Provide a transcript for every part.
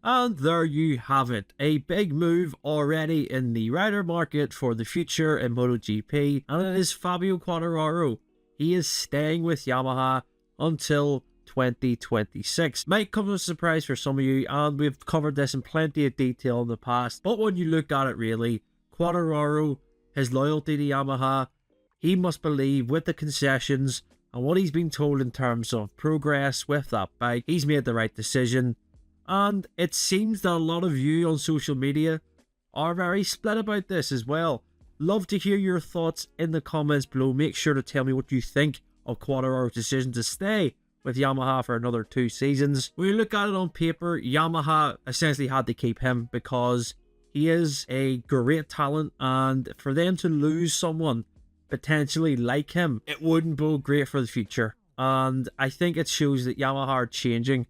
And there you have it, a big move already in the rider market for the future in MotoGP, and it is Fabio Quartararo. He is staying with Yamaha until 2026. Might come as a surprise for some of you, and we've covered this in plenty of detail in the past, but when you look at it really, Quartararo, his loyalty to Yamaha, he must believe with the concessions and what he's been told in terms of progress with that bike, he's made the right decision. And it seems that a lot of you on social media are very split about this as well. Love to hear your thoughts in the comments below. Make sure to tell me what you think of Quartararo's decision to stay with Yamaha for another 2 seasons. When you look at it on paper, Yamaha essentially had to keep him because he is a great talent, and for them to lose someone potentially like him, it wouldn't bode great for the future. And I think it shows that Yamaha are changing.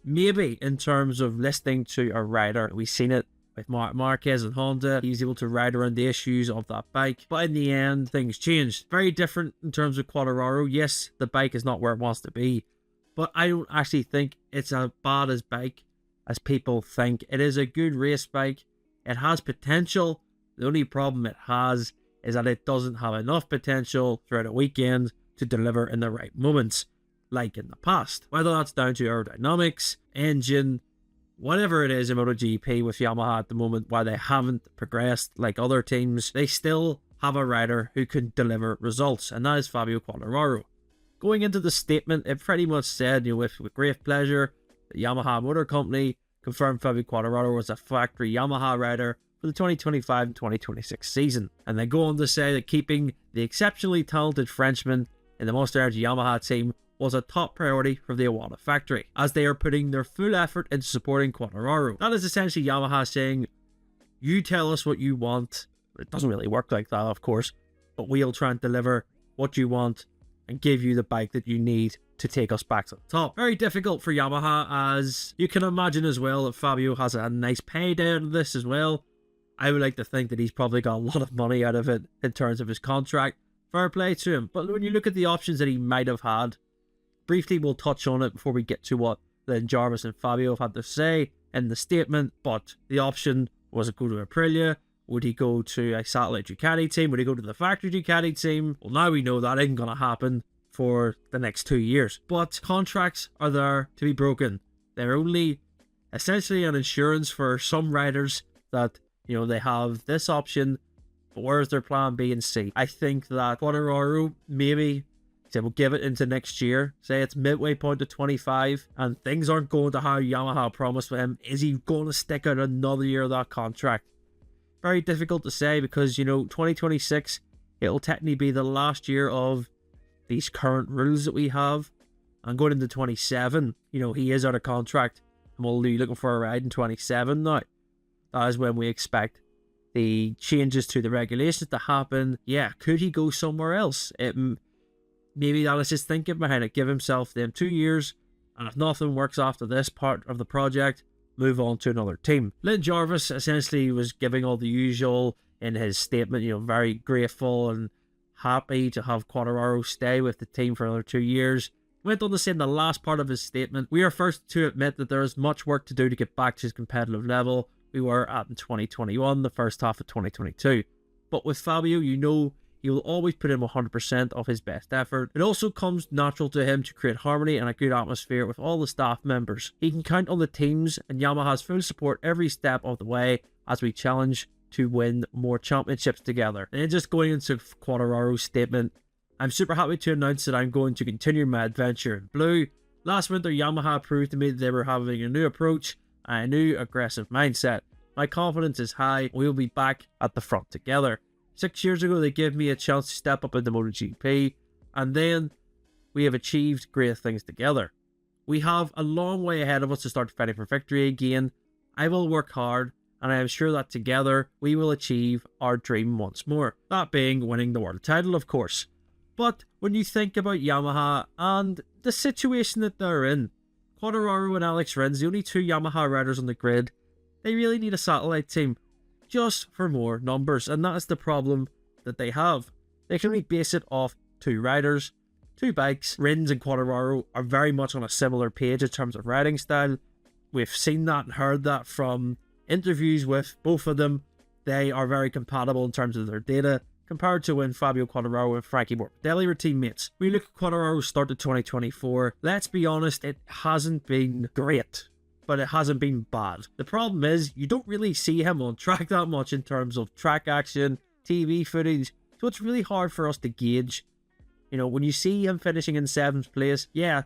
Maybe in terms of listening to a rider. We've seen it with Marquez and Honda. He was able to ride around the issues of that bike. But in the end, things changed. Very different in terms of Quartararo. Yes, the bike is not where it wants to be. But I don't actually think it's as bad as bike as people think. It is a good race bike. It has potential. The only problem it has is that it doesn't have enough potential throughout a weekend to deliver in the right moments, like in the past. Whether that's down to aerodynamics, engine, whatever it is in MotoGP with Yamaha at the moment, why they haven't progressed like other teams, they still have a rider who can deliver results, and that is Fabio Quartararo. Going into the statement, it pretty much said, with great pleasure, the Yamaha Motor Company confirmed Fabio Quartararo was a factory Yamaha rider for the 2025 and 2026 season. And they go on to say that keeping the exceptionally talented Frenchman in the Monster Energy Yamaha team was a top priority for the Iwata factory, as they are putting their full effort into supporting Quartararo. That is essentially Yamaha saying, you tell us what you want. It doesn't really work like that, of course, but we'll try and deliver what you want and give you the bike that you need to take us back to the top. Very difficult for Yamaha, as you can imagine as well that Fabio has a nice payday out of this as well. I would like to think that he's probably got a lot of money out of it in terms of his contract. Fair play to him. But when you look at the options that he might have had, briefly we'll touch on it before we get to what then Jarvis and Fabio have had to say in the statement. But the option was it go to Aprilia? Would he go to a satellite Ducati team? Would he go to the factory Ducati team? Well, now we know that isn't going to happen for the next 2 years. But contracts are there to be broken. They're only essentially an insurance for some riders that, they have this option, but where's their plan B and C? I think that Quartararo maybe say we'll give it into next year. Say it's midway point to 25 and things aren't going to how Yamaha promised with him. Is he going to stick out another year of that contract? Very difficult to say because, 2026, it'll technically be the last year of these current rules that we have. And going into 27, he is out of contract and we'll be looking for a ride in 27 now. That is when we expect the changes to the regulations to happen. Yeah, could he go somewhere else? Maybe that is his thinking behind it. Give himself them 2 years, and if nothing works after this part of the project, move on to another team. Lynn Jarvis essentially was giving all the usual in his statement, very grateful and happy to have Quartararo stay with the team for another 2 years. Went on to say in the last part of his statement, we are first to admit that there is much work to do to get back to his competitive level we were at in 2021, the first half of 2022. But with Fabio, he will always put in 100% of his best effort. It also comes natural to him to create harmony and a good atmosphere with all the staff members. He can count on the teams, and Yamaha has full support every step of the way as we challenge to win more championships together. And then just going into Quartararo's statement, I'm super happy to announce that I'm going to continue my adventure in blue. Last winter, Yamaha proved to me that they were having a new approach and a new aggressive mindset. My confidence is high. We will be back at the front together. 6 years ago, they gave me a chance to step up into MotoGP, and then we have achieved great things together. We have a long way ahead of us to start fighting for victory again. I will work hard, and I am sure that together we will achieve our dream once more. That being winning the world title, of course. But when you think about Yamaha and the situation that they're in, Quartararo and Alex Rins, the only 2 Yamaha riders on the grid, they really need a satellite team just for more numbers, and that is the problem that they have. They can only base it off 2 riders, 2 bikes. Rins and Quartararo are very much on a similar page in terms of riding style. we've seen that and heard that from interviews with both of them. They are very compatible in terms of their data, compared to when Fabio Quartararo and Frankie Morbidelli were teammates. We look at Quartararo's start to 2024. Let's be honest, it hasn't been great, but it hasn't been bad. The problem is, you don't really see him on track that much in terms of track action, TV footage, so it's really hard for us to gauge. You know, when you see him finishing in 7th place, yeah,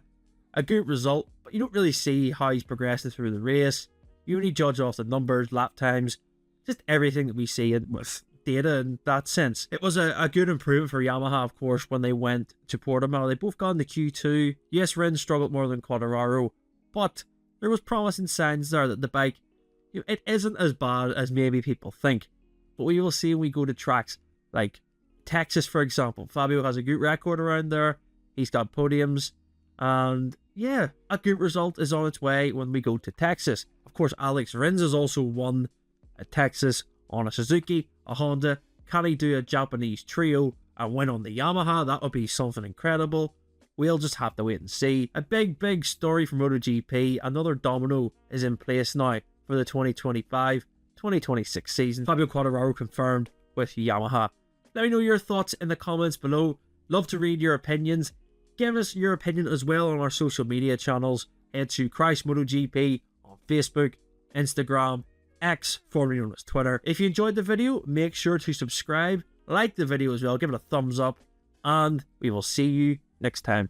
a good result, but you don't really see how he's progressing through the race. You only judge off the numbers, lap times, just everything that we see with data in that sense. It was a good improvement for Yamaha, of course, when they went to Portimao. They both got into Q2. Yes, Rins struggled more than Quartararo, but there was promising signs there that the bike, you know, it isn't as bad as maybe people think. But we will see when we go to tracks like Texas, for example. Fabio has a good record around there. He's got podiums. And yeah, a good result is on its way when we go to Texas. Of course, Alex Rins has also won at Texas on a Suzuki, a Honda. Can he do a Japanese trio and win on the Yamaha? That would be something incredible. We'll just have to wait and see. A big story for MotoGP. Another domino is in place now for the 2025-2026 season. Fabio Quartararo confirmed with Yamaha. Let me know your thoughts in the comments below. Love to read your opinions. Give us your opinion as well on our social media channels. Head to Christ MotoGP on Facebook, Instagram, X, formerly known as Twitter. If you enjoyed the video, make sure to subscribe, like the video as well, give it a thumbs up, and we will see you next time.